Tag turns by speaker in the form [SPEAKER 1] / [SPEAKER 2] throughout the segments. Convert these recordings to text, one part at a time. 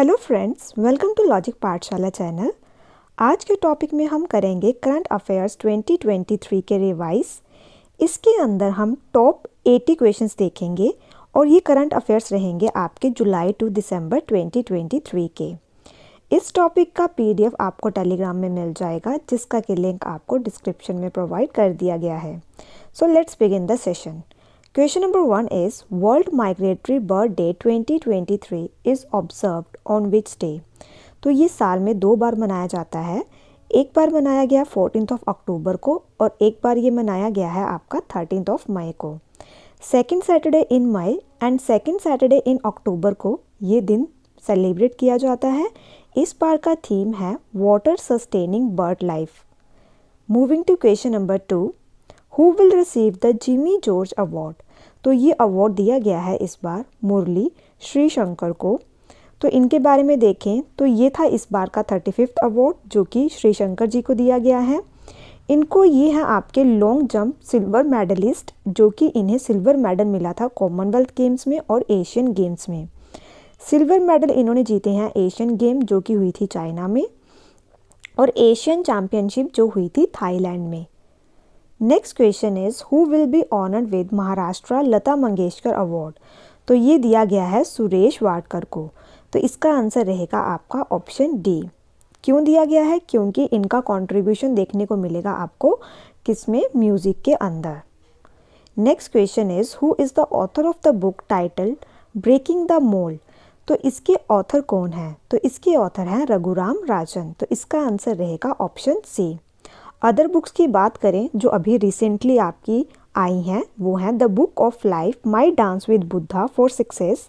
[SPEAKER 1] Hello friends, welcome to logic Pathshala channel. आज के topic में हम करेंगे करंट अफेयर्स 2023 के रिवाइज। इसके अंदर हम टॉप 80 क्वेश्चंस देखेंगे और ये करंट अफेयर्स रहेंगे आपके जुलाई टू दिसंबर 2023 के। इस टॉपिक का पीडीएफ आपको टेलीग्राम में मिल जाएगा, जिसका कि लिंक आपको डिस्क्रिप्शन में प्रोवाइड कर दिया गया है। So let's begin the session. Question number 1 is World Migratory Bird Day 2023 is observed on which day? तो ये साल में 2 बार मनाया जाता है। एक बार मनाया गया 14 अक्टूबर को और एक बार ये मनाया गया है आपका 13 मई को। Second Saturday in May and second Saturday in October को ये दिन सेलिब्रेट किया जाता है। इस बार का थीम है water sustaining bird life. Moving to question number 2, Who will receive the Jimmy George award? तो ये अवार्ड दिया गया है इस बार मुरली श्रीशंकर को। तो इनके बारे में देखें तो ये था इस बार का 35वां अवार्ड, जो कि श्रीशंकर जी को दिया गया है। इनको ये है आपके लॉन्ग जंप सिल्वर मेडलिस्ट, जो कि इन्हें सिल्वर मेडल मिला था कॉमनवेल्थ गेम्स में और एशियन गेम्स में। सिल्वर मेडल इन्होंने जीते हैं एशियन गेम जो कि हुई थी चाइना में, और एशियन चैम्पियनशिप जो हुई थी थाईलैंड में। Next question is who will be honoured with Maharashtra Lata Mangeshkar award? तो ये दिया गया है सुरेश वाडकर को। तो इसका आंसर रहेगा आपका ऑप्शन डी। क्यों दिया गया है? क्योंकि इनका कंट्रीब्यूशन देखने को मिलेगा आपको किसमें, म्यूजिक के अंदर। Next question is who is the author of the book titled breaking the mould? तो इसके ऑथर कौन है? तो इसके ऑथर हैं रघुराम राजन। तो इसका आंसर रहेगा ऑप्शन सी। अदर बुक्स की बात करें जो अभी रिसेंटली आपकी आई हैं, वो हैं the book of life, my dance with Buddha for success,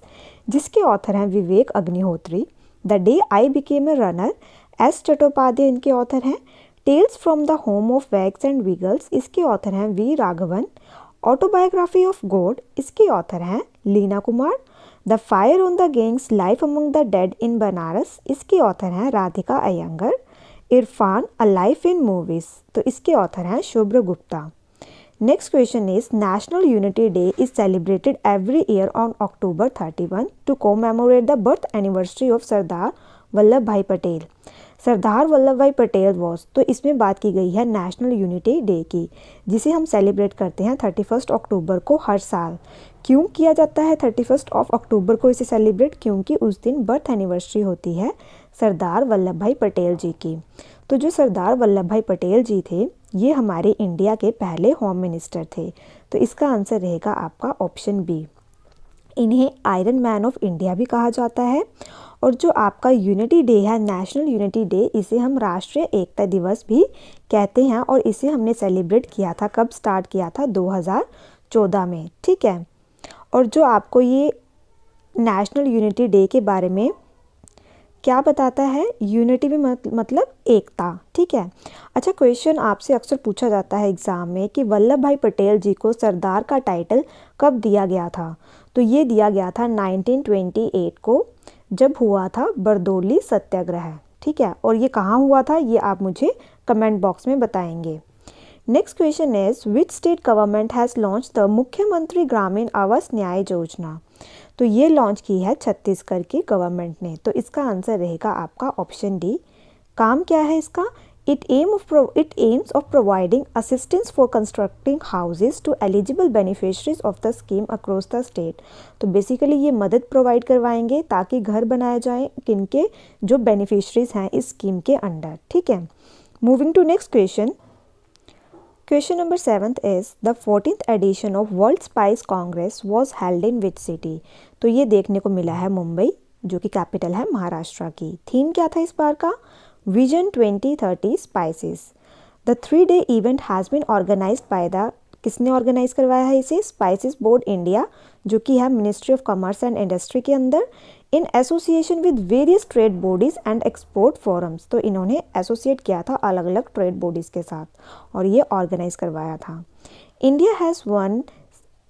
[SPEAKER 1] जिसके ऑथर हैं Vivek Agnihotri. The day I became a runner, S Chattopadhyay इनके ऑथर हैं। Tales from the home of wags and wiggles, इसके ऑथर हैं V Raghavan. Autobiography of God, इसके author हैं Leena Kumar. The fire on the Ganges, life among the dead in Banaras, इसके author हैं Radhika Iyengar. Irfan, a life in movies, तो इसके ऑथर हैं Shubhra Gupta. Next question is national unity day is celebrated every year on October 31 to commemorate the birth anniversary of Sardar Vallabhbhai Patel. Sardar Vallabhbhai Patel was, तो इसमें बात की गई है नेशनल यूनिटी डे की, जिसे हम सेलिब्रेट करते हैं 31 अक्टूबर को हर साल। क्यों किया जाता है 31 अक्टूबर को इसे सेलिब्रेट? क्योंकि उस दिन बर्थ एनिवर्सरी होती है सरदार वल्लभ भाई पटेल जी की। तो जो सरदार वल्लभ भाई पटेल जी थे, ये हमारे इंडिया के पहले होम मिनिस्टर थे। तो इसका आंसर रहेगा आपका ऑप्शन बी। इन्हें आयरन मैन ऑफ इंडिया भी कहा जाता है। और जो आपका यूनिटी डे है, नेशनल यूनिटी डे, इसे हम राष्ट्रीय एकता दिवस भी कहते हैं और इसे हमने सेलिब्रेट किया था, कब स्टार्ट किया था? 2014 में, ठीक है। और जो आपको ये नेशनल यूनिटी डे के बारे में क्या बताता है? यूनिटी भी मतलब एकता, ठीक है। अच्छा, क्वेश्चन आपसे अक्सर पूछा जाता है एग्ज़ाम में कि वल्लभ भाई पटेल जी को सरदार का टाइटल कब दिया गया था? तो ये दिया गया था 1928 को, जब हुआ था बरदौली सत्याग्रह, ठीक है। और ये कहाँ हुआ था, ये आप मुझे कमेंट बॉक्स में बताएंगे। Next question is which state government has launch the मुख्यमंत्री ग्रामीण आवास न्याय योजना? तो ये लॉन्च की है छत्तीसगढ़ की गवर्नमेंट ने। तो इसका आंसर रहेगा आपका ऑप्शन डी। काम क्या है इसका? It aims of providing assistance for constructing houses to eligible beneficiaries of the scheme across the state. तो बेसिकली ये मदद प्रोवाइड करवाएंगे ताकि घर बनाए जाएं किनके, जो बेनिफिशरीज हैं इस स्कीम के अंडर, ठीक है। Moving to next question. Question number 7 is the 14th edition of World Spice Congress was held in which city? तो ये देखने को मिला है मुंबई, जो कि कैपिटल है महाराष्ट्र की। थीम क्या था इस बार का? Vision 2030 spices. The 3-day event has been organised by the, किसने ऑर्गेनाइज करवाया है इसे? स्पाइसेस बोर्ड इंडिया, जो कि है ministry of commerce and industry के अंदर, in association with various trade bodies and export forums. तो इन्होंने एसोसिएट किया था अलग अलग ट्रेड बॉडीज़ के साथ और ये ऑर्गेनाइज करवाया था। India has one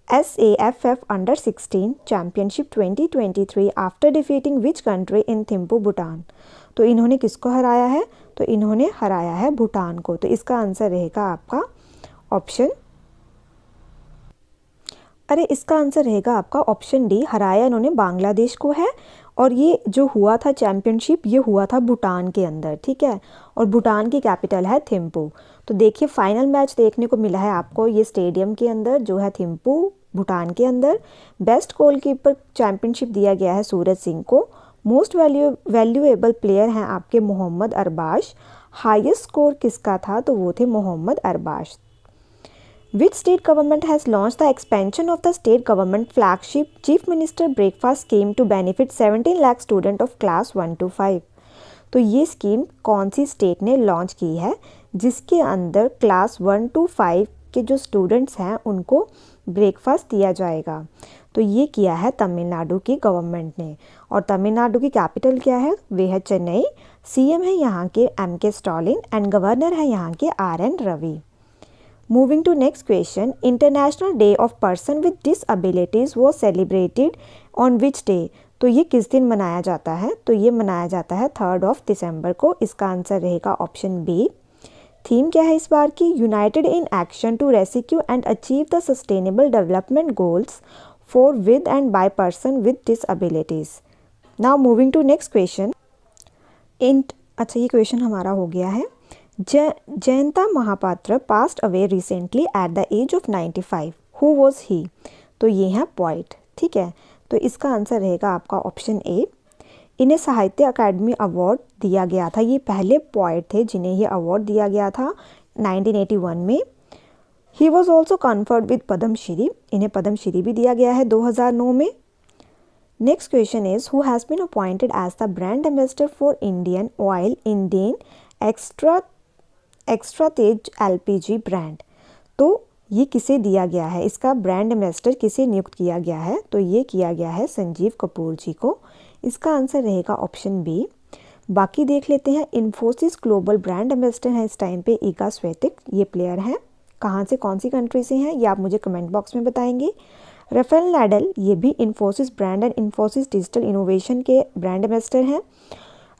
[SPEAKER 1] SAFF under 16 championship 2023 after defeating which country in Thimphu, Bhutan. तो इन्होंने किसको हराया है? तो इन्होंने हराया है भूटान को। तो इसका आंसर रहेगा आपका ऑप्शन, इसका आंसर रहेगा आपका ऑप्शन डी। हराया इन्होंने बांग्लादेश को है और ये जो हुआ था चैम्पियनशिप, ये हुआ था भूटान के अंदर, ठीक है, और भूटान की कैपिटल है थिम्पू। तो देखिए फाइनल मैच देखने को मिला है आपको ये स्टेडियम के अंदर जो है थिम्पू भूटान के अंदर। बेस्ट गोलकीपर चैम्पियनशिप दिया गया है सूरज सिंह को। मोस्ट वैल्यूएबल प्लेयर हैं आपके मोहम्मद अरबाश। हाईएस्ट स्कोर किसका था, तो वो थे Mohammad अरबाश। Which state government has launched the expansion of the state government flagship Chief Minister Breakfast Scheme to benefit 17 lakh student of class 1 to 5? तो ये स्कीम कौन सी स्टेट ने लॉन्च की है जिसके अंदर क्लास 1 to 5 के जो स्टूडेंट्स हैं उनको ब्रेकफास्ट दिया जाएगा? तो ये किया है तमिलनाडु की गवर्नमेंट ने। और तमिलनाडु की कैपिटल क्या है, वे है चेन्नई। सीएम है यहाँ के M.K. स्टालिन एंड गवर्नर है यहाँ के R.N. Ravi. Moving to next question, International Day of Person with Disabilities was celebrated on which day? तो ये किस दिन मनाया जाता है, तो ये मनाया जाता है 3 दिसंबर को। इसका आंसर रहेगा ऑप्शन बी। थीम क्या है इस बार की, united in action to rescue and achieve the sustainable development goals for with and by person with disabilities. Now moving to next question. अच्छा ये क्वेश्चन हमारा हो गया है। Jayanta Mahapatra passed away recently at the age of 95। Who was he? तो ये है poet, ठीक है। तो इसका आंसर रहेगा आपका ऑप्शन ए। इन्हें साहित्य अकादमी अवार्ड दिया गया था। ये पहले पोइट थे जिन्हें ये अवार्ड दिया गया था 1981 में। He was also conferred with Padma Shri. इन्हें पद्मश्री भी दिया गया है 2009 में। Next question is who has been appointed as the brand ambassador for Indian Oil Indian extra Tej LPG brand. तो ये किसे दिया गया है, इसका ब्रांड एम्बेसडर किसे नियुक्त किया गया है? तो ये किया गया है संजीव कपूर जी को। इसका आंसर रहेगा ऑप्शन बी। बाकी देख लेते हैं। इन्फोसिस ग्लोबल ब्रांड एम्बेसडर हैं इस टाइम पे ईगा स्वेतिक। ये प्लेयर हैं, कहाँ से कौन सी कंट्री से हैं ये आप मुझे कमेंट बॉक्स में बताएंगे। राफेल नाडल ये भी Infosys brand and Infosys digital innovation के ब्रांड एम्बेसडर हैं।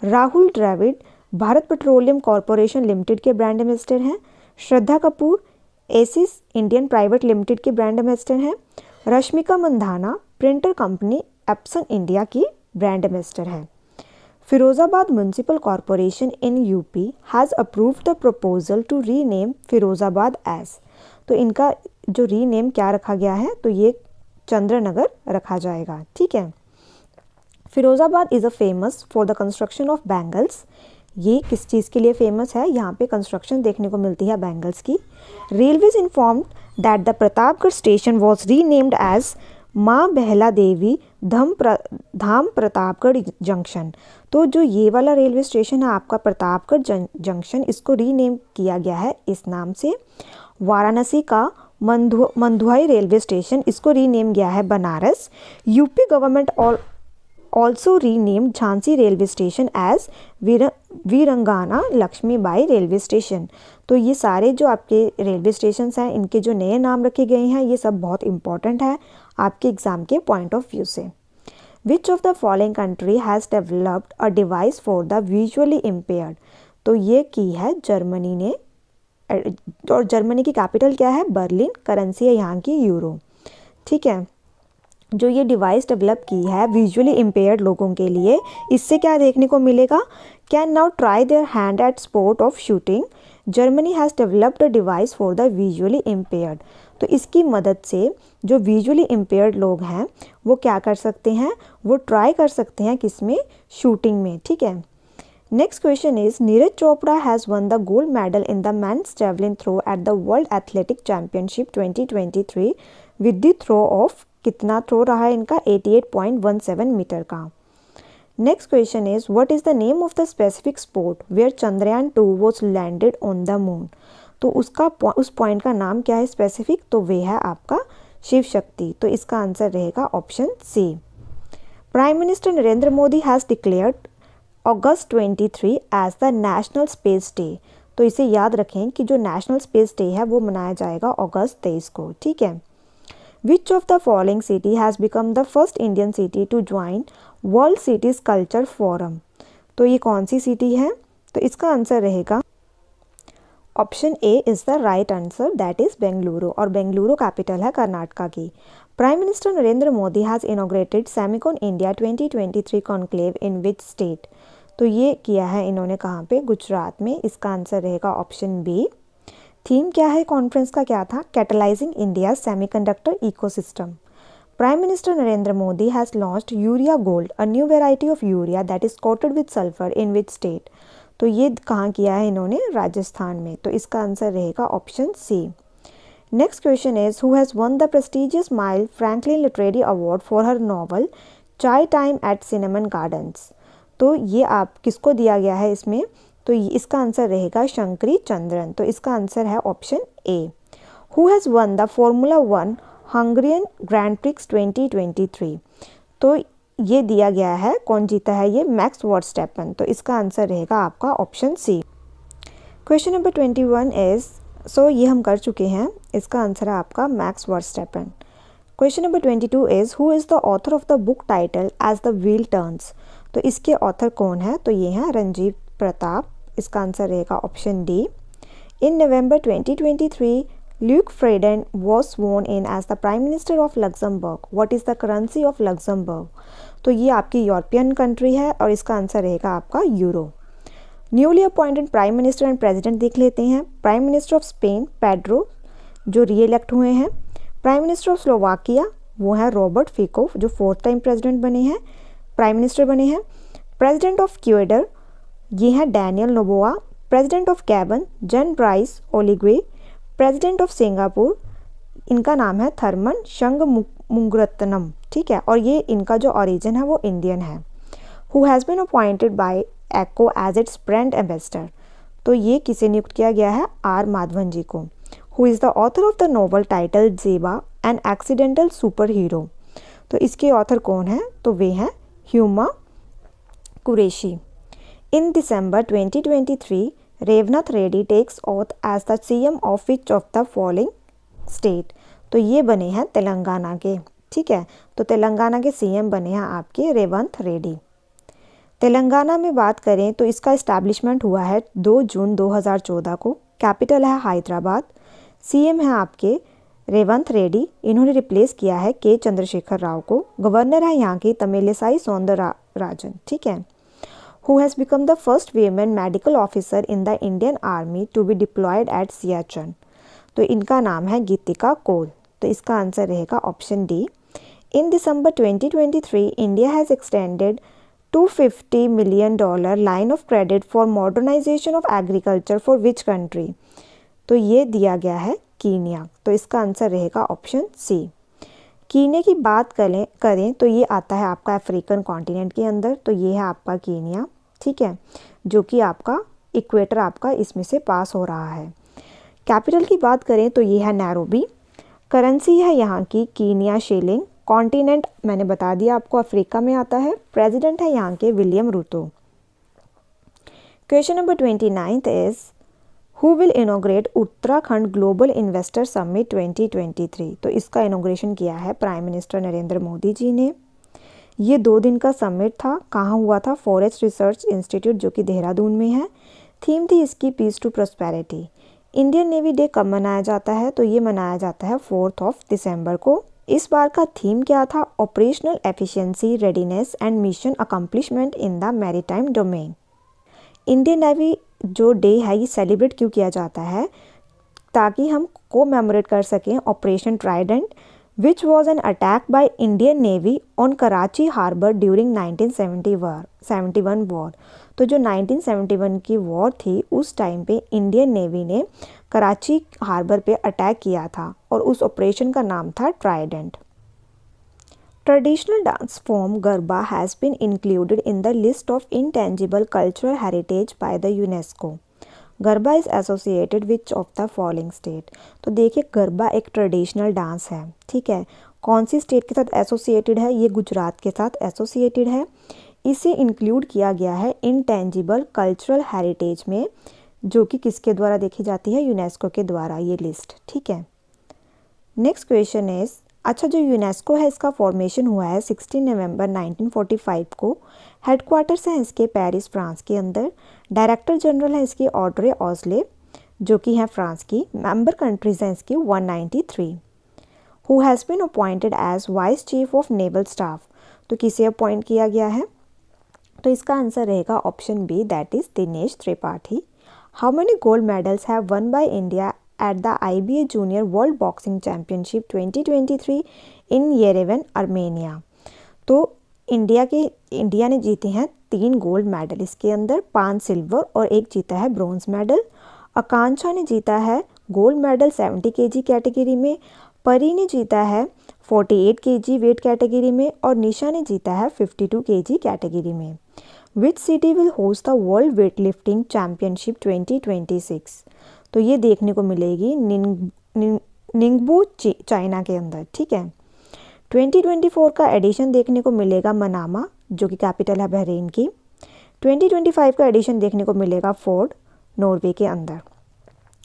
[SPEAKER 1] Rahul Dravid Bharat petroleum corporation limited के ब्रांड एम्बेसडर हैं। श्रद्धा कपूर एसिस इंडियन प्राइवेट लिमिटेड के ब्रांड एम्बेसडर हैं। Rashmika Mandanna printer company Epson India की ब्रांड एम्बेसडर हैं। Firozabad municipal corporation in UP has approved the proposal to rename Firozabad as. तो इनका जो रीनेम क्या रखा गया है, तो ये चंद्रनगर रखा जाएगा, ठीक है। Firozabad is a famous for the construction of bangles. ये किस चीज़ के लिए फेमस है, यहाँ पे कंस्ट्रक्शन देखने को मिलती है बैंगल्स की। Railways informed that the Pratapgarh station was renamed as Maa Belha Devi Dham Pratapgarh junction. तो जो ये वाला रेलवे स्टेशन है आपका प्रतापगढ़ जंक्शन, इसको रीनेम किया गया है इस नाम से। वाराणसी का मंदुआई रेलवे स्टेशन, इसको रीनेम किया है बनारस। यूपी गवर्नमेंट और also renamed Jhansi railway station as Virangana Lakshmibai railway station. तो ये सारे जो आपके रेलवे स्टेशन हैं इनके जो नए नाम रखे गए हैं ये सब बहुत इंपॉर्टेंट है आपके एग्जाम के पॉइंट ऑफ व्यू से। विच of the following country has developed a device for the visually impaired? तो ये की है जर्मनी ने, और जर्मनी की कैपिटल क्या है, बर्लिन। करेंसी है यहाँ की यूरो, ठीक है। जो ये डिवाइस डेवलप की है विजुअली इम्पेयर्ड लोगों के लिए, इससे क्या देखने को मिलेगा, can now try their hand eight sport of shooting. Germany has developed a device for the visually impaired. तो इसकी मदद से जो विजुअली इम्पेयर्ड लोग हैं वो क्या कर सकते हैं, वो ट्राई कर सकते हैं किसमें, शूटिंग में, ठीक है। Next question is Neeraj Chopra has won the gold medal in the men's javelin throw at the world athletic championship 2023 with the throw of, कितना थ्रो रहा है इनका, 88.17 मीटर का। Next question is what is the name of the specific sport where Chandrayaan 2 was landed on the moon? तो उस point का नाम क्या है स्पेसिफिक, तो वे है आपका शिव शक्ति। तो इसका आंसर रहेगा option C. Prime minister Narendra Modi has declared August 23 as the national space day. तो इसे याद रखें कि जो नेशनल स्पेस डे है वो मनाया जाएगा अगस्त 23 को, ठीक है। Which of the following city has become the first Indian city to join World Cities Culture Forum? तो ये कौन सी सिटी है, तो इसका आंसर रहेगा option A is the right answer, that is Bengaluru. और बेंगलुरु कैपिटल है कर्नाटका की। Prime Minister Narendra Modi has inaugurated Semicon India 2023 conclave in which state? तो ये किया है इन्होंने कहाँ पे? गुजरात में। इसका आंसर रहेगा ऑप्शन बी। थीम क्या है कॉन्फ्रेंस का? क्या था? Catalysing India semiconductor ecosystem. Prime Minister Narendra Modi has launched Urea Gold, a new variety of urea that is coated with sulfur in which state? तो ये कहाँ किया है इन्होंने? राजस्थान में। तो इसका आंसर रहेगा option C. Next question is who has won the prestigious Miles Franklin literary award for her novel chai time at Cinnamon Gardens? तो ये आप किसको दिया गया है इसमें? तो इसका आंसर रहेगा शंकरी चंद्रन। तो इसका आंसर है option A. Who has won the formula 1 Hungarian grand prix 2023? तो ये दिया गया है, कौन जीता है ये? Max Verstappen. तो इसका आंसर रहेगा आपका option C. Question number 21 is, so ये हम कर चुके हैं, इसका आंसर है आपका Max Verstappen. Question number 22 is who is the author of the book title as the wheel turns? तो इसके ऑथर कौन है? तो ये हैं रंजीव प्रताप। इसका आंसर रहेगा option D. In November 2023 Luc Freiden was sworn in as the Prime Minister of Luxembourg. What is the currency of Luxembourg? तो ये आपकी यूरोपियन कंट्री है और इसका आंसर रहेगा आपका euro. Newly appointed prime minister and president देख लेते हैं। Prime minister of Spain Pedro, जो री इलेक्ट हुए हैं। प्राइम मिनिस्टर ऑफ स्लोवाकिया, वो है रॉबर्ट फिको, जो 4th टाइम प्रेसिडेंट बने हैं, प्राइम मिनिस्टर बने हैं। प्रेसिडेंट ऑफ क्यूएडर, ये हैं Daniel Noboa. President of Gabon, जन ब्राइस ओलिग्वे। प्रेसिडेंट ऑफ सिंगापुर, इनका नाम है थर्मन शंगमुंगरत्नम, ठीक है, और ये इनका जो ओरिजिन है वो इंडियन है। Who has been appointed by Acko as its brand ambassador? तो ये किसे नियुक्त किया गया है? आर माधवन जी को। Who is the author of the novel title Zeba an accidental superhero? तो इसके ऑथर कौन है? तो वे हैं Huma Qureshi. In December 2023 Revanth Reddy takes oath as the CM of which of the following state? तो ये बने हैं तेलंगाना के, ठीक है। तो तेलंगाना के सीएम बने हैं आपके रेवंत रेड्डी। तेलंगाना में बात करें तो इसका इस्टेब्लिशमेंट हुआ है 2 जून 2014 को। कैपिटल है हैदराबाद। सीएम है आपके रेवंत रेड्डी। इन्होंने रिप्लेस किया है के चंद्रशेखर राव को। गवर्नर है यहाँ की तमिलिसाई सौंदरराजन, ठीक है। Who has become the first women medical officer in the Indian Army to be deployed at Siachen? तो इनका नाम है गीतिका कौल। तो इसका आंसर रहेगा option D. In December 2023 India has extended $250 million line of credit for modernisation of agriculture for which country? तो ये दिया गया है कीनिया। तो इसका आंसर रहेगा ऑप्शन सी। कीनिया की बात करें तो ये आता है आपका अफ्रीकन कॉन्टिनेंट के अंदर। तो ये है आपका कीनिया, ठीक है, जो कि आपका इक्वेटर आपका इसमें से पास हो रहा है। कैपिटल की बात करें तो ये है नैरोबी। करेंसी है यहाँ की कीनिया शिलिंग। कॉन्टिनेंट मैंने बता दिया आपको अफ्रीका में आता है। प्रेसिडेंट है यहाँ के William Ruto. Question number 29 is who will inaugurate Uttarakhand global investor summit 2023? तो इसका इनोग्रेशन किया है प्राइम मिनिस्टर नरेंद्र मोदी जी ने। ये 2 दिन का समिट था। कहाँ हुआ था? फॉरेस्ट रिसर्च इंस्टीट्यूट, जो कि देहरादून में है। थीम थी इसकी peace to prosperity. Indian navy day कब मनाया जाता है? तो ये मनाया जाता है 4 दिसंबर को। इस बार का थीम क्या था? Operational efficiency, readiness and mission accomplishment in the maritime domain. Indian navy जो डे है ये सेलिब्रेट क्यों किया जाता है? ताकि हम कोमेमोरेट कर सकें operation trident which was an attack by Indian navy on Karachi harbour during 1971 war. तो जो 1971 की वॉर थी उस टाइम पे इंडियन नेवी ने कराची हार्बर पे अटैक किया था और उस ऑपरेशन का नाम था Trident. Traditional dance form Garba has been included in the list of intangible cultural heritage by the UNESCO. Garba is associated which of the following state? तो देखिए गरबा एक ट्रेडिशनल डांस है, ठीक है। कौन सी स्टेट के साथ एसोसिएटेड है? ये गुजरात के साथ एसोसिएटेड है। इसे इंक्लूड किया गया है इंटेंजिबल कल्चरल हेरिटेज में, जो कि किसके द्वारा देखी जाती है? यूनेस्को के द्वारा ये लिस्ट, ठीक है। नेक्स्ट क्वेश्चन इज, अच्छा जो यूनेस्को है इसका फॉर्मेशन हुआ है 16 नवंबर 1945 को। हेडक्वार्टर्स हैं इसके पेरिस फ्रांस के अंदर। डायरेक्टर जनरल है इसकी ऑड्रे ऑजले, जो कि है फ्रांस की। मेंबर कंट्रीज हैं इसकी 193। Who has been appointed as vice chief of naval staff. तो किसे अपॉइंट किया गया है? तो इसका आंसर रहेगा option B, that is Dinesh Tripathi. How many gold medals have won by India at the IBA junior world boxing championship 2023 in Yerevan, Armenia. तो India ने जीते हैं 3 गोल्ड मेडल, इसके अंदर 5 सिल्वर और 1 जीता है ब्रॉन्ज मेडल। आकांक्षा ने जीता है गोल्ड मेडल 70 kg कैटेगरी में, परी ने जीता है 48 kg वेट कैटेगरी में और निशा ने जीता है 52 kg कैटेगरी में। Which city will host the world weight lifting championship 2026? तो ये देखने को मिलेगी निंगबू चाइना के अंदर, ठीक है। 2024 का एडिशन देखने को मिलेगा मनामा, जो कि कैपिटल है बहरीन की। 2025 का एडिशन देखने को मिलेगा फोर्ड, नॉर्वे के अंदर।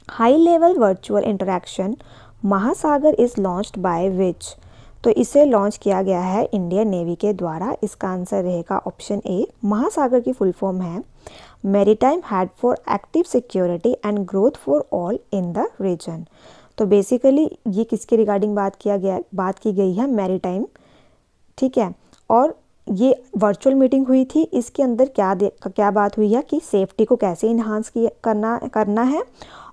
[SPEAKER 1] हाई लेवल वर्चुअल इंटरेक्शन महासागर इज लॉन्च्ड बाय विच? तो इसे लॉन्च किया गया है इंडियन नेवी के द्वारा। इसका आंसर रहेगा ऑप्शन ए। महासागर की फुल फॉर्म है maritime head for active security and growth for all in the region. तो बेसिकली ये किसके रिगार्डिंग बात की गई है? मैरीटाइम, ठीक है। और ये वर्चुअल मीटिंग हुई थी, इसके अंदर क्या बात हुई है कि सेफ्टी को कैसे इन्हांस करना है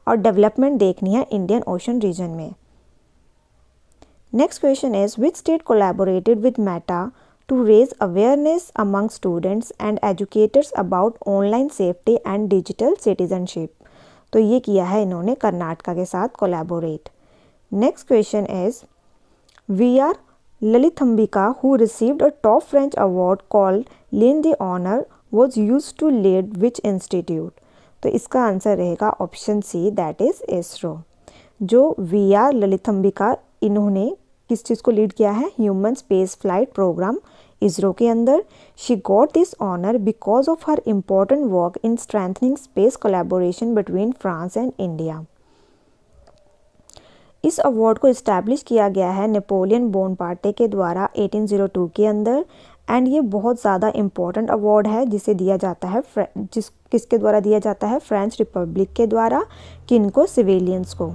[SPEAKER 1] और डेवलपमेंट देखनी है इंडियन ओशन रीजन में। Next question is which state collaborated with Meta to raise awareness among students and educators about online safety and digital citizenship? तो ये किया है इन्होंने कर्नाटका के साथ collaborate. Next question is VR Lalithambika who received a top French award called लिन the honour was use to lead which institute? तो इसका आंसर रहेगा option C, that is ISRO. जो VR ललिथंबिका, इन्होंने किस चीज़ को लीड किया है? Human space flight programme ISRO के अंदर। She got this honour because of her important work in strengthening space collaboration between France and India. इस अवार्ड को इस्टेब्लिश किया गया है नेपोलियन बोनापार्टे के द्वारा 1802 के अंदर। एंड ये बहुत ज़्यादा इम्पोर्टेंट अवार्ड है जिसे दिया जाता है किसके द्वारा दिया जाता है? फ्रेंच रिपब्लिक के द्वारा। किनको? सिविलियंस को।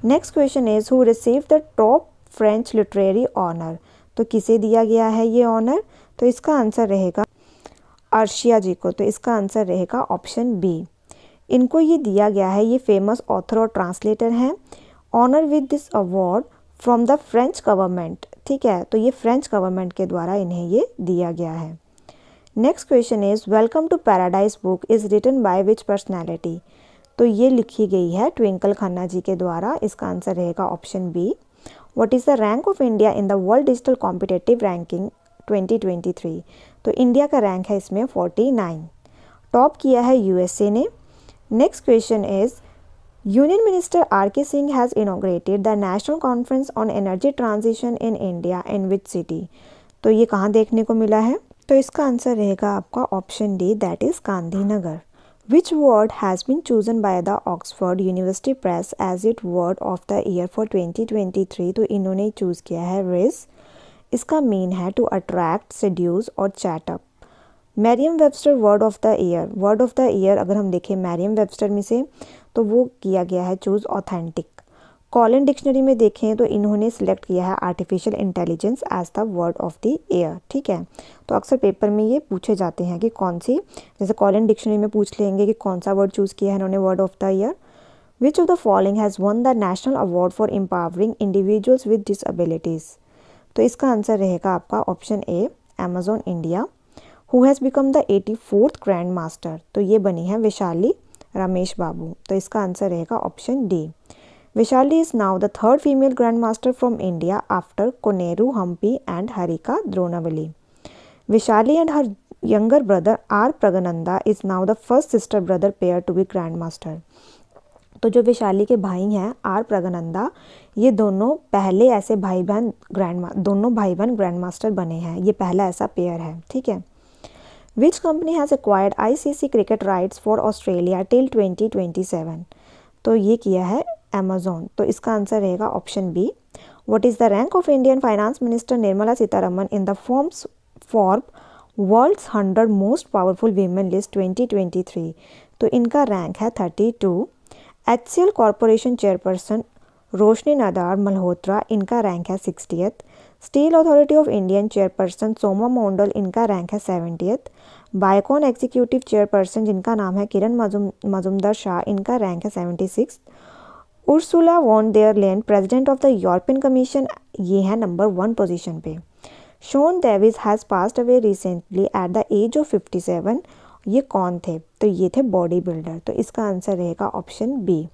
[SPEAKER 1] Next question is who receive the top French literary honour? तो किसे दिया गया है ये ऑनर? तो इसका आंसर रहेगा अर्शिया जी को। तो इसका आंसर रहेगा ऑप्शन बी। इनको ये दिया गया है, ये फेमस ऑथर और ट्रांसलेटर हैं। Honour with this award from the French government, ठीक है। तो ये फ्रेंच गवर्नमेंट के द्वारा इन्हें ये दिया गया है। Next question is welcome to paradise book is written by which personality? तो ये लिखी गई है ट्विंकल खन्ना जी के द्वारा। इसका आंसर रहेगा option B. What is the rank of India in the world digital competitive ranking 2023? तो इंडिया का रैंक है इसमें 49। टॉप किया है USA ने। Next question is union minister RK Singh has inaugurated the national conference on energy transition in India in which city? तो ये कहाँ देखने को मिला है? तो इसका आंसर रहेगा आपका option D, that is Gandhinagar. Which word has been chosen by the Oxford University Press as its word of the year for 2023? तो इन्होंने चूज़ किया है रिज। इसका मीन है टू अट्रैक्ट, सेड्यूस और chat up. Merriam Webster word of the year अगर हम देखें मैरियम वेबस्टर में से, तो वो किया गया है चूज़ ऑथेंटिक। कॉलन डिक्शनरी में देखें तो इन्होंने सिलेक्ट किया है artificial intelligence as the word of the year, ठीक है। तो अक्सर पेपर में ये पूछे जाते हैं कि कौन सी, जैसे कॉलन डिक्शनरी में पूछ लेंगे कि कौन सा वर्ड चूज़ किया है इन्होंने word of the year. Which of the following has won the national award for empowering individuals with disabilities? तो इसका आंसर रहेगा आपका option A, Amazon India. Who has become the 84th grandmaster? तो ये बनी है वैशाली रमेश बाबू। तो इसका आंसर रहेगा option D. Vaishali is now the third female grandmaster from India after Koneru Hampi and Harika Dronavali. Vaishali and her younger brother R. Pragananda is now the first sister brother pair to be grandmaster. तो जो वैशाली के भाई हैं R. Praggnanandhaa, ये दोनों पहले ऐसे भाई बहन ग्रैंड मास्टर बने हैं। ये पहला ऐसा पेयर है, ठीक है। Which company has acquired ICC cricket rights for Australia till 2027? तो ये किया है अमेजोन। तो इसका आंसर रहेगा option B. What is the rank of Indian finance minister Nirmala Sitharaman in the Forbes world's 100 most powerful women list 2023? तो इनका रैंक है 32। HCL corporation chairperson Roshni Nadar Malhotra, इनका रैंक है 60th। Steel authority of Indian chairperson Soma Mondal, इनका rank है 70th। Biocon executive chairperson जिनका नाम है किरण मजुमदार शाह, इनका रैंक है 76। Ursula von der Leyen, president of the European commission, ये है नंबर 1 पोजीशन पे। Shaun Davis has passed away recently at the age of 57। ये कौन थे? तो ये थे बॉडी बिल्डर। तो इसका आंसर रहेगा option B.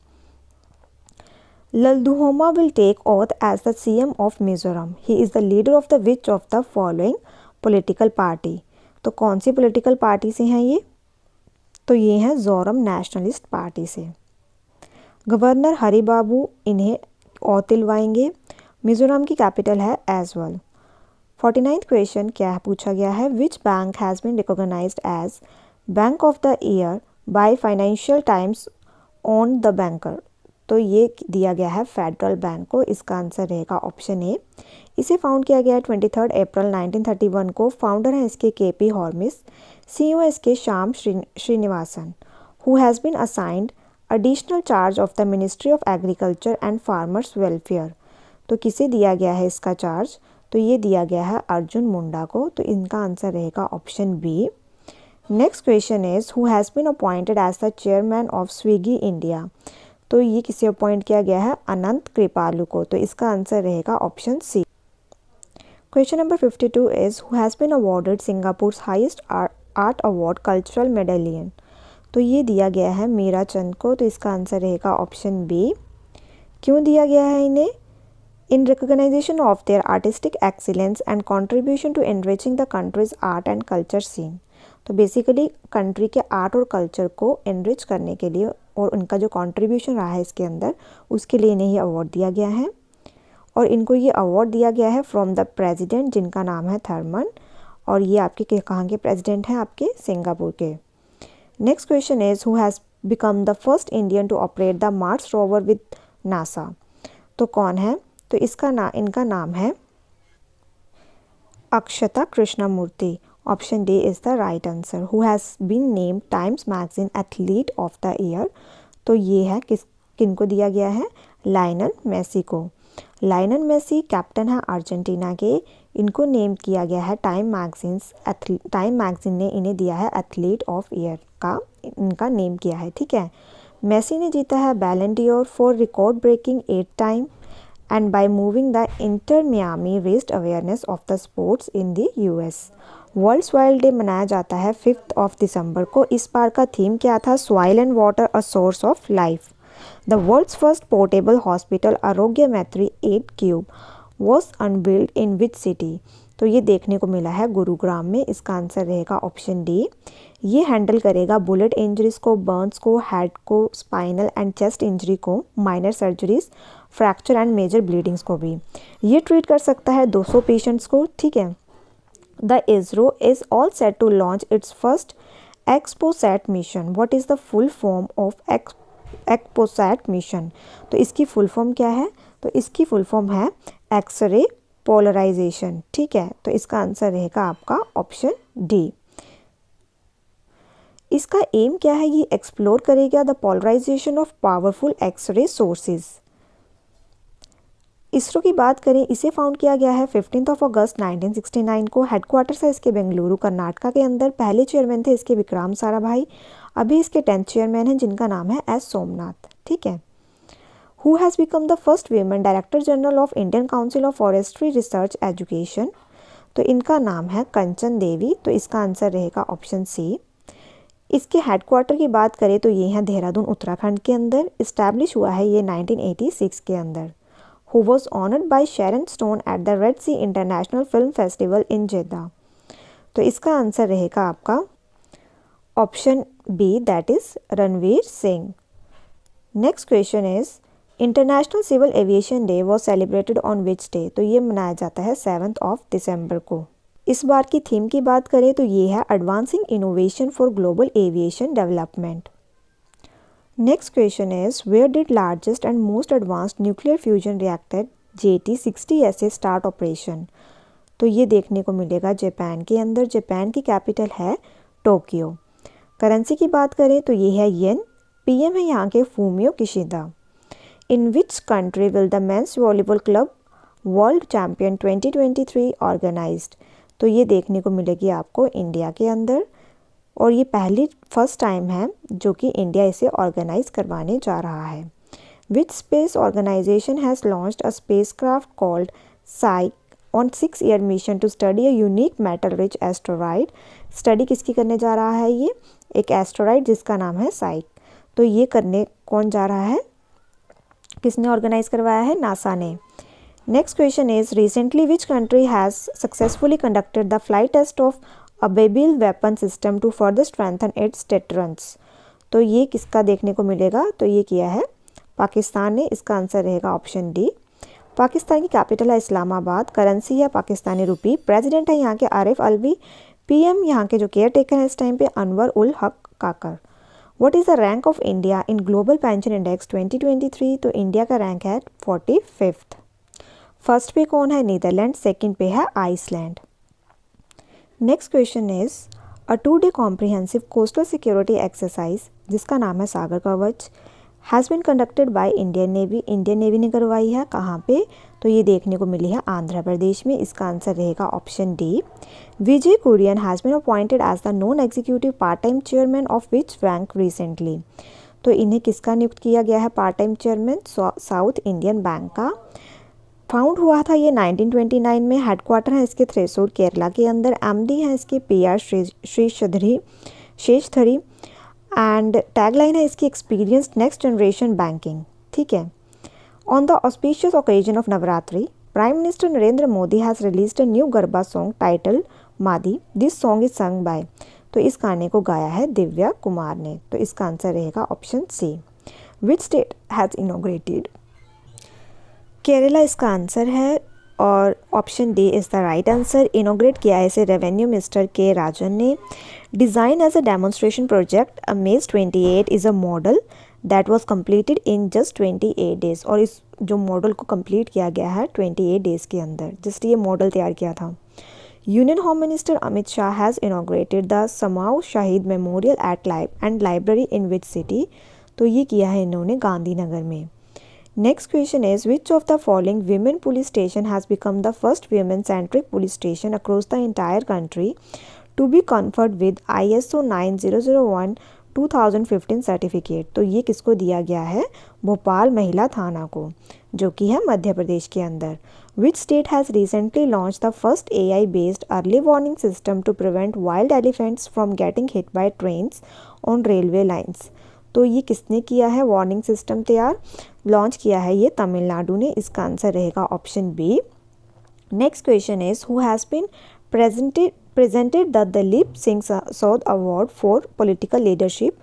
[SPEAKER 1] Lalduhoma will take oath as the CM of Mizoram, he is the leader of the which of the following political party. तो कौन सी पॉलिटिकल पार्टी से हैं ये? तो ये हैं जोरम नेशनलिस्ट पार्टी से। गवर्नर हरिबाबू इन्हें ऑथ दिलवाएंगे। मिजोरम की कैपिटल है एजवल। 49th क्वेश्चन क्या पूछा गया है? Which bank has been recognised as bank of the year by Financial Times on the Banker. तो ये दिया गया है फेडरल बैंक को। इसका आंसर रहेगा ऑप्शन ए। इसे फाउंड किया गया है 23 अप्रैल 1931 को। फाउंडर हैं इसके KP हॉर्मिस, CEO इसके Shyam Srinivasan, who has been assigned additional charge of the ministry of agriculture and farmers welfare. तो किसे दिया गया है इसका चार्ज? तो ये दिया गया है अर्जुन मुंडा को। तो इनका आंसर रहेगा option B. Next question is who has been appointed as the chairman of Swiggy India. तो ये किसे अपॉइंट किया गया है? अनंत कृपालू को। तो इसका आंसर रहेगा option C. Question number 52 is who has been awarded Singapore's highest art award cultural medallion. तो ये दिया गया है मीरा चंद को। तो इसका आंसर रहेगा ऑप्शन बी। क्यों दिया गया है इन्हें? In recognition of their artistic excellence and contribution to enriching the country's art and culture scene. तो बेसिकली कंट्री के आर्ट और कल्चर को एनरिच करने के लिए और उनका जो कंट्रीब्यूशन रहा है इसके अंदर, उसके लिए इन्हें ये अवार्ड दिया गया है। और इनको ये अवार्ड दिया गया है फ्रॉम द प्रेसिडेंट जिनका नाम है थर्मन। और ये आपके कहाँ के प्रेसिडेंट हैं? आपके सिंगापुर के। Next question is who has become the first Indian to operate the Mars rover with NASA. तो कौन है? तो इनका नाम है Akshata Krishnamurthy. Option D is the right answer. Who has been named Times magazine athlete of the year. तो ये है किनको दिया गया है? लायनल मेसी को। लायनल मेसी कैप्टन है अर्जेंटीना के। इनको नेम किया गया है टाइम मैगजीन ने इन्हें दिया है एथलीट ऑफ ईयर का, इनका नेम किया है। ठीक है। मेसी ने जीता है Ballon d'Or for record breaking 8 time and by moving the Inter Miami raised awareness of the sports in the US। World soil day मनाया जाता है 5 दिसंबर को। इस बार का थीम क्या था? Soil and water a source of life. The world's first portable hospital Arogya Maitri 8 cube was unveiled in which city. तो ये देखने को मिला है गुरुग्राम में। इसका आंसर रहेगा ऑप्शन डी। ये हैंडल करेगा बुलेट इंजरीज को, बर्न्स को, हेड को, स्पाइनल एंड चेस्ट इंजरी को, minor surgeries, fracture and major bleedings को भी। ये ट्रीट कर सकता है 200 पेशेंट्स को। ठीक है। The ISRO is all set to launch its first XPoSat mission. What is the full form of XPoSat mission? तो इसकी फुल फॉर्म क्या है? तो इसकी फुल फॉर्म है एक्सरे पोलराइजेशन। ठीक है। तो इसका आंसर रहेगा आपका ऑप्शन डी। इसका एम क्या है? ये एक्सप्लोर करेगा the polarisation of powerful X ray sources. ISRO की बात करें, इसे फाउंड किया गया है 15 अगस्त 1969 को। हेडक्वार्टर्स है इसके बेंगलुरु कर्नाटका के अंदर। पहले चेयरमैन थे इसके विक्रम साराभाई। अभी इसके 10th चेयरमैन हैं जिनका नाम है S सोमनाथ। ठीक है। Who has become the first women director general of Indian council of forestry research education. तो इनका नाम है कंचन देवी। तो इसका आंसर रहेगा ऑप्शन सी। इसके हेडक्वार्टर की बात करें तो ये हैं देहरादून उत्तराखंड के अंदर। इस्टेब्लिश हुआ है ये 1986 के अंदर। Who was honored by Sharon Stone at the Red Sea International Film Festival in Jeddah। तो इसका आंसर रहेगा आपका option B, that is Ranveer Singh. Next question is international civil aviation day was celebrated on which day. तो ये मनाया जाता है 7 दिसंबर को। इस बार की थीम की बात करें तो ये है advancing innovation for global aviation development. Next question is where did largest and most advanced nuclear fusion reactor JT60SA start operation. तो ये देखने को मिलेगा जापान के अंदर। जापान की कैपिटल है टोक्यो। करेंसी की बात करें तो ये है येन। PM है यहाँ के Fumio Kishida. In which country will the men's volleyball club world champion 2023 organised? तो ये देखने को मिलेगी आपको इंडिया के अंदर, और ये फर्स्ट टाइम है जो कि इंडिया इसे ऑर्गेनाइज करवाने जा रहा है। Which space organisation has launched a spacecraft called Psyche on 6-year mission to study a unique metal rich asteroid? Study किसकी करने जा रहा है? ये एक एस्टेरॉइड जिसका नाम है साइक। तो ये करने कौन जा रहा है, किसने ऑर्गेनाइज करवाया है? नासा ने। Next question is recently which country has successfully conducted the flight test of a Ababeel weapon system to further strengthen its deterrence? तो ये किसका देखने को मिलेगा? तो ये किया है पाकिस्तान ने। इसका आंसर रहेगा ऑप्शन डी। पाकिस्तान की कैपिटल है इस्लामाबाद, करेंसी है पाकिस्तानी रुपी, प्रेसिडेंट है यहाँ के आरिफ अलवी, पीएम यहाँ के जो केयर टेकर हैं इस टाइम पे Anwar ul Haq Kakar. What is the rank of India in global pension index 2023? तो इंडिया का रैंक है 45th। फर्स्ट पे कौन है? नीदरलैंड। सेकंड पे है Iceland. Next question is a 2-day comprehensive coastal security exercise जिसका नाम है Sagar Kavach has been conducted by Indian navy. Indian navy ने करवाई है। कहाँ पे? तो ये देखने को मिली है आंध्र प्रदेश में। इसका आंसर रहेगा option D. Vijay Kurian has been appointed as the non executive part time chairman of which bank recently? तो इन्हें किसका नियुक्त किया गया है part time chairman? South Indian bank का। फाउंड हुआ था ये 1929 में। हेडक्वार्टर है इसके थ्रेसोर केरला के अंदर। एमडी है इसके PR शेषधरी एंड टैगलाइन है इसकी एक्सपीरियंस्ड नेक्स्ट जनरेशन बैंकिंग। ठीक है। On the auspicious occasion of Navratri prime minister Narendra Modi has released a new garba song title Modi. This song is sung by? तो इस गाने को गाया है दिव्या कुमार ने। तो इसका आंसर रहेगा option C. Which state has inaugurated? Kerala इसका आंसर है और option D is the right answer. Inaugurate किया है इसे रेवेन्यू मिनिस्टर के राजन ने। Design as a demonstration project Amaze 28 is a model that was completed in just 28 days। और इस जो मॉडल को कंप्लीट किया गया है 28 days के अंदर, जस्ट ये मॉडल तैयार किया था। Union home minister Amit Shah has inaugurated the समाओ Shaheed memorial at and library in which city? तो ये किया है इन्होंने गांधीनगर में। Next question is which of the following women police station has become the first women-centric police station across the entire country to be conferred with ISO 9001:2015 certificate? तो ये किसको दिया गया है? भोपाल महिला थाना को, जो कि है मध्य प्रदेश के अंदर। Which state has recently launched the first AI-based early warning system to prevent wild elephants from getting hit by trains on railway lines? तो ये किसने किया है वार्निंग सिस्टम तैयार? लॉन्च किया है ये तमिलनाडु ने। इसका आंसर रहेगा option B. Next question is who has been presented the Dalip Singh Saund award for political leadership?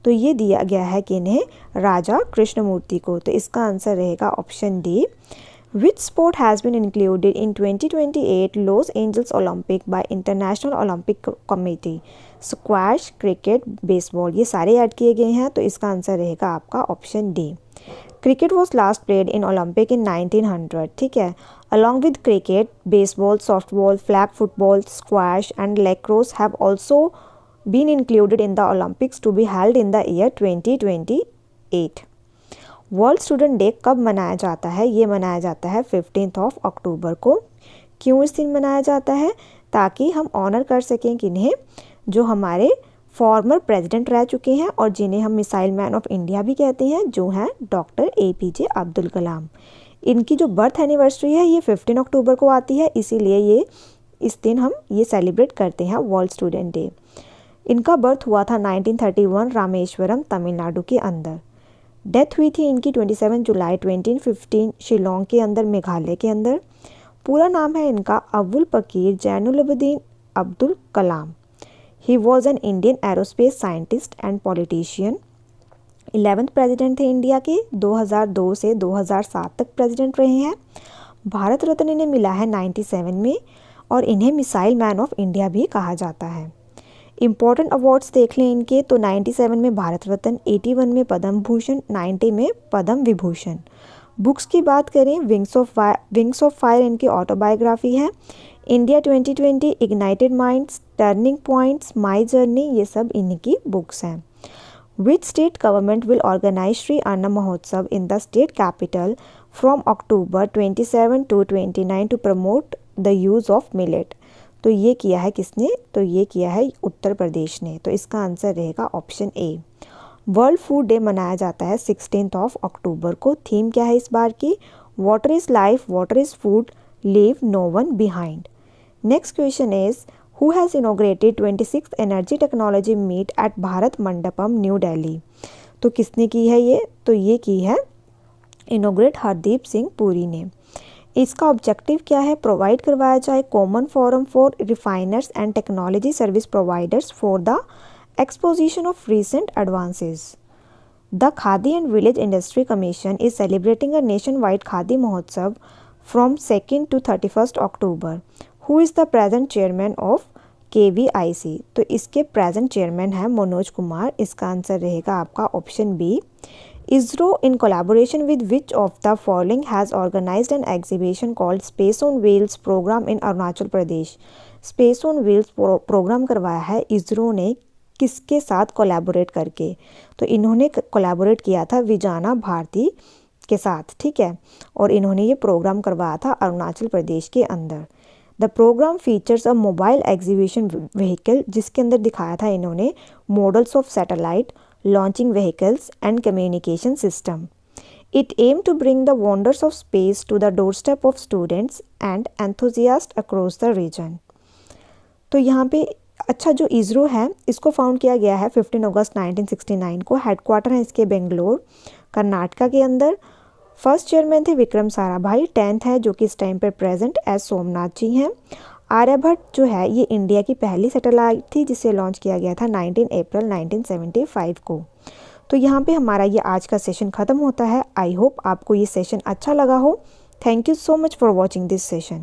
[SPEAKER 1] तो ये दिया गया है किन्हें? राजा कृष्णमूर्ति को। तो इसका आंसर रहेगा option D. Which sport has been included in 2028 Los Angeles Olympic by international Olympic committee? Squash, cricket, baseball, ये सारे ऐड किए गए हैं। तो इसका आंसर रहेगा आपका option D. Cricket was last played in Olympic in 1900। ठीक है। Along with cricket, baseball, softball, flag football, squash and lacrosse have also been included in the Olympics to be held in the year 2028। World student day कब मनाया जाता है? ये मनाया जाता है 15 अक्टूबर को। क्यों इस दिन मनाया जाता है? ताकि हम ऑनर कर सकें किन्हें? जो हमारे फॉर्मर प्रेसिडेंट रह चुके हैं और जिन्हें हम मिसाइल मैन ऑफ इंडिया भी कहते हैं, जो हैं डॉक्टर APJ अब्दुल कलाम। इनकी जो बर्थ एनिवर्सरी है ये 15 अक्टूबर को आती है, इसीलिए ये इस दिन हम ये सेलिब्रेट करते हैं वर्ल्ड स्टूडेंट डे। इनका बर्थ हुआ था 1931 रामेश्वरम तमिलनाडु के अंदर। डेथ हुई थी इनकी 27 जुलाई 2015 शिलोंग के अंदर, मेघालय के अंदर। पूरा नाम है इनका Avul Pakir Jainulabdeen Abdul Kalam. He was an Indian aerospace scientist and politician. 11th president थे इंडिया के। 2002 से 2007 तक प्रेसिडेंट रहे हैं। भारत रत्न इन्हें मिला है 97 में और इन्हें मिसाइल मैन ऑफ इंडिया भी कहा जाता है। इम्पॉर्टेंट अवार्ड्स देख लें इनके तो 97 में भारत रत्न, 81 में पद्म भूषण, 90 में पद्म विभूषण। बुक्स की बात करें, विंग्स ऑफ फायर इनकी ऑटोबायोग्राफी है। India 2020, ignited minds, turning points, my journey, ये सब इनकी बुक्स हैं। Which state government will organize Sri Anna Mahotsav in the state capital from October 27 to 29 to promote the use of millet? तो ये किया है किसने? तो ये किया है उत्तर प्रदेश ने। तो इसका आंसर रहेगा option A. World food day मनाया जाता है 16 अक्टूबर को। थीम क्या है इस बार की? Water is life, water is food, leave no one behind. Next question is who has inaugurated 26th energy technology meet at Bharat Mandapam New Delhi? तो किसने की है ये? तो ये की है इनॉग्रेट हरदीप सिंह पुरी ने। इसका ऑब्जेक्टिव क्या है? प्रोवाइड करवाया जाए common forum for refiners and technology service providers for the exposition of recent advances. The Khadi and Village Industry Commission is celebrating a nationwide Khadi Mahotsav from 2nd to 31st October. Who is the present chairman of KVIC? तो इसके present chairman है मनोज कुमार। इसका answer रहेगा आपका option B. ISRO in collaboration with which of the following has organized an exhibition called Space on Wheels program in Arunachal Pradesh? Space on Wheels programme करवाया है ISRO ने किसके साथ कोलैबोरेट करके? तो इन्होंने कोलैबोरेट किया था विजाना भारती के साथ, ठीक है। और इन्होंने ये प्रोग्राम करवाया था अरुणाचल प्रदेश के अंदर। The programme features a mobile exhibition vehicle, जिसके अंदर दिखाया था इन्होंने models of satellite, launching vehicles and communication system. It aim to bring the wonders of space to the doorstep of students and enthusiast across the region. तो यहाँ पे अच्छा जो ISRO है इसको फाउंड किया गया है 15 अगस्त 1969 को। हेडक्वार्टर है इसके बेंगलोर कर्नाटका के अंदर। फर्स्ट चेयरमैन थे विक्रम साराभाई। 10th है जो कि इस टाइम पर प्रेजेंट एस सोमनाथ जी हैं। आर्यभट्ट जो है ये इंडिया की पहली सैटेलाइट थी जिसे लॉन्च किया गया था 19 अप्रैल 1975 को। तो यहाँ पे हमारा ये आज का सेशन ख़त्म होता है। आई होप आपको ये सेशन अच्छा लगा हो। Thank you so much for watching this session.